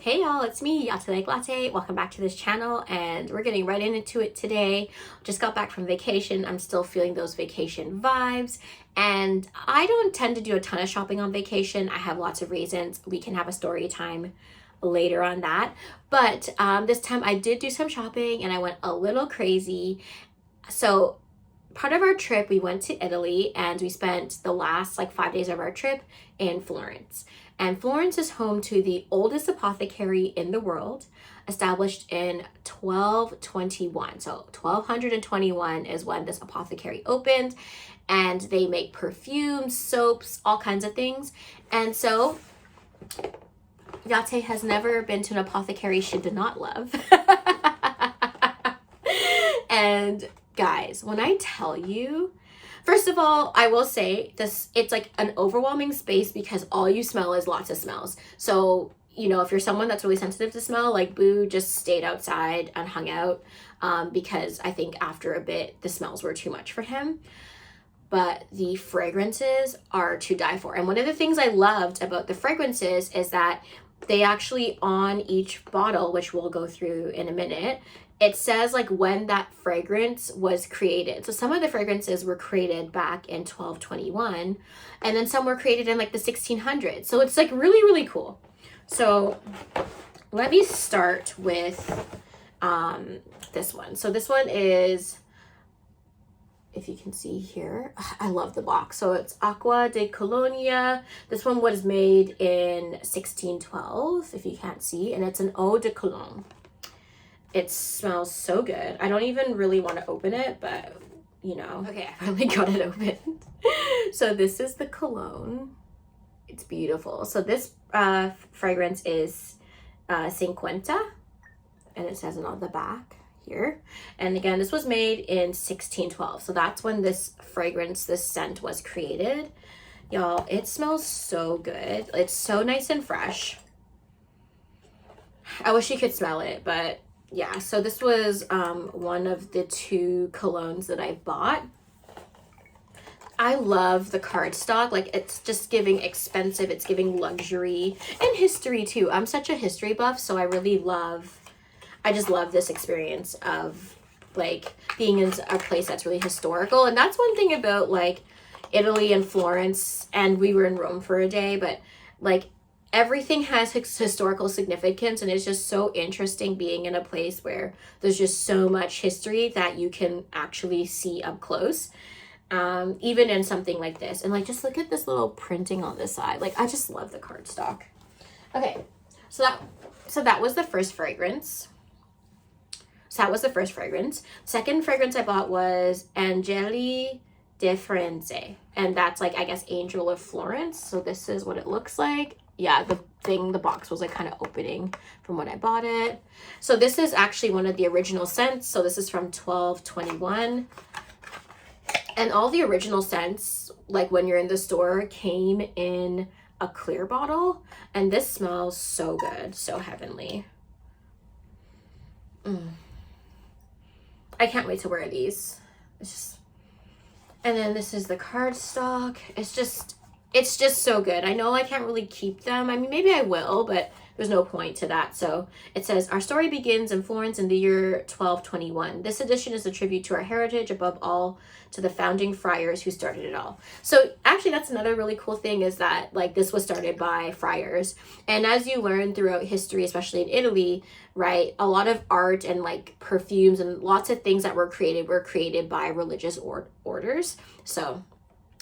Hey y'all, it's me, Yatte Like Latte. Welcome back to this channel, and we're getting right into it today. Just got back from vacation. I'm still feeling those vacation vibes, and I don't tend to do a ton of shopping on vacation. I have lots of reasons. We can have a story time later on that. But this time I did do some shopping, and I went a little crazy. So part of our trip, we went to Italy, and we spent the last 5 days of our trip in Florence. And Florence is home to the oldest apothecary in the world, established in 1221. So 1221 is when this apothecary opened, and they make perfumes, soaps, all kinds of things. And so Yatte has never been to an apothecary she did not love. And guys, when I tell you, first of all, I will say this, it's like an overwhelming space because all you smell is lots of smells. So, if you're someone that's really sensitive to smell, like Boo just stayed outside and hung out because I think after a bit, the smells were too much for him. But the fragrances are to die for. And one of the things I loved about the fragrances is that they actually, on each bottle, which we'll go through in a minute, it says when that fragrance was created. So some of the fragrances were created back in 1221, and then some were created in the 1600s. So it's really, really cool. So let me start with this one. So this one is, if you can see here, I love the box. So it's Acqua di Colonia. This one was made in 1612, if you can't see, and it's an eau de cologne. It smells so good. I don't even really want to open it, but okay, I finally got it opened. So this is the cologne. It's beautiful. So this fragrance is Cinquanta, and it says it on the back here. And again, this was made in 1612. So that's when this fragrance, this scent was created. Y'all, it smells so good. It's so nice and fresh. I wish you could smell it, but yeah, so this was one of the two colognes that I bought. I love the cardstock. It's just giving expensive, it's giving luxury and history too. I'm such a history buff, so I just love this experience of being in a place that's really historical. And that's one thing about Italy and Florence, and we were in Rome for a day, but everything has historical significance, and it's just so interesting being in a place where there's just so much history that you can actually see up close, even in something like this. And just look at this little printing on this side. I just love the cardstock. Okay, so that was the first fragrance. Second fragrance I bought was Angeli di Firenze, and that's I guess Angel of Florence. So this is what it looks like. Yeah, the box was kind of opening from when I bought it. So this is actually one of the original scents. So this is from 1221. And all the original scents, when you're in the store, came in a clear bottle. And this smells so good, so heavenly. I can't wait to wear these. And then this is the cardstock. It's just so good. I know I can't really keep them. I mean, maybe I will, but there's no point to that. So it says, our story begins in Florence in the year 1221. This edition is a tribute to our heritage, above all to the founding friars who started it all. So actually, that's another really cool thing, is that this was started by friars. And as you learn throughout history, especially in Italy, right, a lot of art and perfumes and lots of things that were created by religious orders. So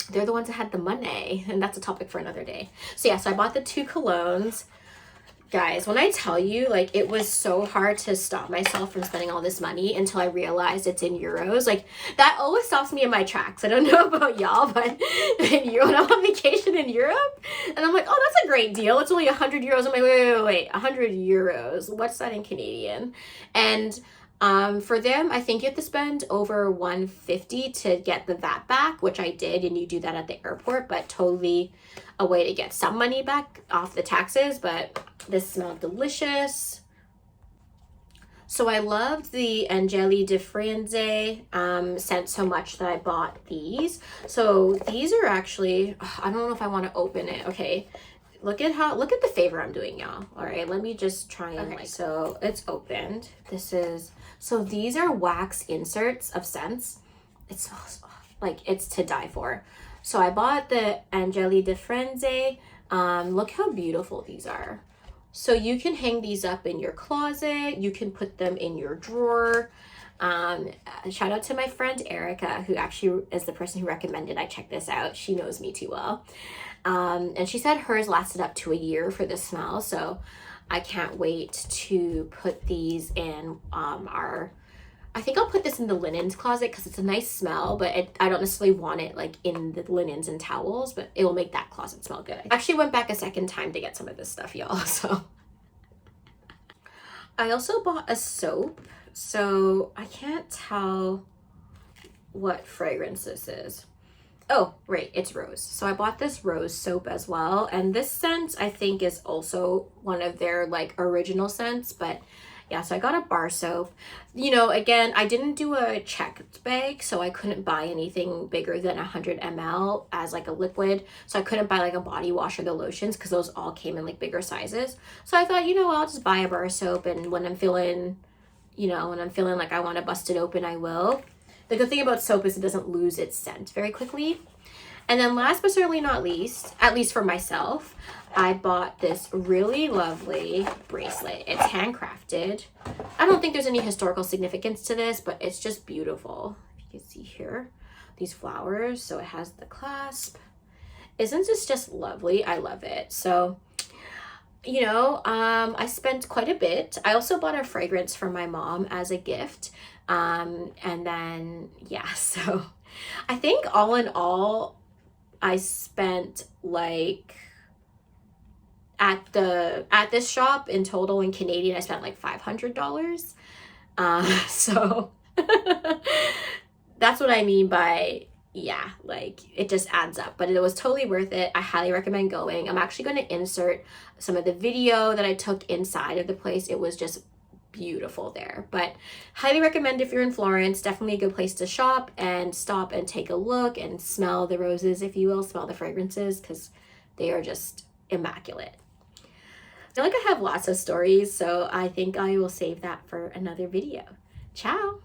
they're the ones that had the money, and that's a topic for another day. So yeah, so I bought the two colognes. Guys, when I tell you, it was so hard to stop myself from spending all this money until I realized it's in euros. That always stops me in my tracks. I don't know about y'all, but when I'm on vacation in Europe, and I'm like, oh, that's a great deal. It's only 100 euros. I'm like, wait, 100 euros. What's that in Canadian? And for them, I think you have to spend over 150 to get the VAT back, which I did, and you do that at the airport, but totally a way to get some money back off the taxes. But this smelled delicious. So I loved the Angeli di Firenze scent so much that I bought these. So these are actually, I don't know if I want to open it. Okay, look at the favor I'm doing, y'all. All right, let me just try and like, so it's opened. So these are wax inserts of scents. It smells like it's to die for. So I bought the Angeli di Frenze. Look how beautiful these are. So you can hang these up in your closet. You can put them in your drawer. Shout out to my friend Erica, who actually is the person who recommended I check this out. She knows me too well. And she said hers lasted up to a year for the smell. So I can't wait to put these in I think I'll put this in the linens closet because it's a nice smell, but I don't necessarily want it like in the linens and towels, but it will make that closet smell good. I actually went back a second time to get some of this stuff, y'all. So I also bought a soap. So I can't tell what fragrance this is. Oh, right, it's rose. So I bought this rose soap as well. And this scent I think is also one of their like original scents, but yeah, so I got a bar soap. You know, again, I didn't do a checked bag, so I couldn't buy anything bigger than 100 ml as like a liquid. So I couldn't buy like a body wash or the lotions because those all came in like bigger sizes. So I thought, you know, I'll just buy a bar soap, and when I'm feeling, you know, when I'm feeling like I want to bust it open, I will. The good thing about soap is it doesn't lose its scent very quickly. And then last but certainly not least, at least for myself, I bought this really lovely bracelet. It's handcrafted. I don't think there's any historical significance to this, but it's just beautiful. If you can see here, these flowers. So it has the clasp. Isn't this just lovely? I love it. So, you know, I spent quite a bit. I also bought a fragrance for my mom as a gift. And then, yeah, so I think all in all, I spent like at this shop in total in Canadian, I spent like $500. So that's what I mean by, yeah, like it just adds up, but it was totally worth it. I highly recommend going. I'm actually going to insert some of the video that I took inside of the place. It was just beautiful there, but highly recommend if you're in Florence. Definitely a good place to shop and stop and take a look and smell the roses, if you will, smell the fragrances, because they are just immaculate. I feel like I have lots of stories, so I think I will save that for another video. Ciao.